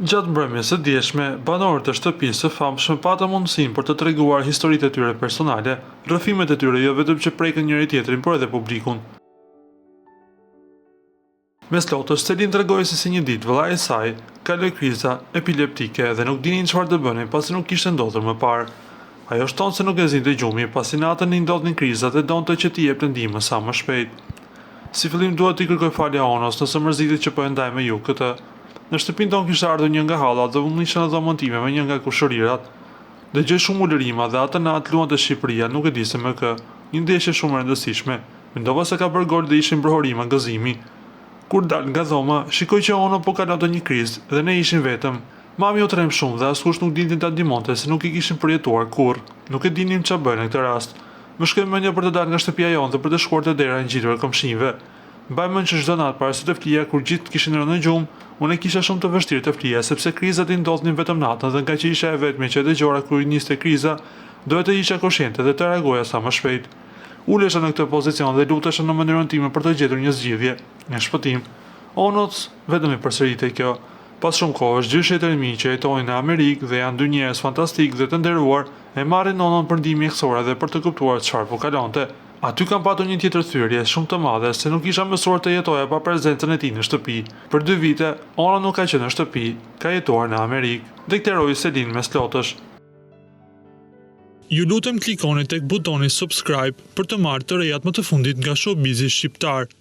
Gjatë mbrëmjes së dieshme, banorët e shtëpisë së famshme patën mundësinë për të treguar historitë e tyre personale, rrëfimet e tyre jo vetëm që prekën njëri tjetrin, por edhe publikun. Mes lotës, Selin tregoi se si një ditë vëllai i saj kaloi kriza epileptike dhe nuk dinin çfarë të bënin pasi nuk kishte ndodhur më parë. Ajo shton se nuk e zinte gjumi pasi natën i ndodhin krizat dhe donte që t'i jepte ndihmën sa më shpejt. Si fillim duhet t'i kërkoj falje Onos nëse mërzitet që po e ndaj me ju këtë. Në shtëpinë tonë kishte ardhur një nga hallat dhe unë isha në dhomën time me një nga kushërirat. Dëgjoj shumë ulërima dhe atë natë luante Shqipëria, nuk e di se më kë. Një ndeshje shumë e rëndësishme. Mendova se ka bërë gol dhe ishin mbrojtëima gëzimi. Kur dal nga dhoma, shikoj që Ono po kalonte një krizë dhe ne ishim vetëm. Mami u trem shumë dhe askush nuk dinte ta ndihmonte se nuk i kishin përjetuar kurrë. Nuk e dinim ç'a bëjnë në këtë rast. Më shkoi mendja për të dalë nga shtëpia jonë dhe për të shkuar te dera e ngjitur e komshinjve. Mbaj mend që çdo natë para se të flija kur gjithë kishin rënë në gjumë, unë kisha shumë të vështirë të flija sepse krizat i ndodhnin vetëm natën dhe nga që isha e vetme që e dëgjora kur i niste kriza, dohet të isha koshente dhe të reagoja sa më shpejt. Ulesha në këtë pozicion dhe lutesha në mënyrën time për të gjetur një zgjidhje, një shpëtim. Onoc vetëm i përsëritej kjo. Pas shumë kohësh, dy shetër e mi që jetojnë në Amerikë dhe janë dy njerëz fantastik dhe të nderuar, e marrin Onon për ndihmë mjekësore dhe për të kuptuar çfarë po kalonte. Aty kam patur një tjetër thyrje shumë të madhe se nuk isha mësuar të jetoja pa prezencën e tij në shtëpi. Për 2 vite, Ona nuk ka qenë në shtëpi, ka jetuar në Amerikë. Deklaroi Selin mes lotësh. Ju lutem klikoni tek butoni subscribe për të marrë të rejat më të fundit nga showbizi shqiptar.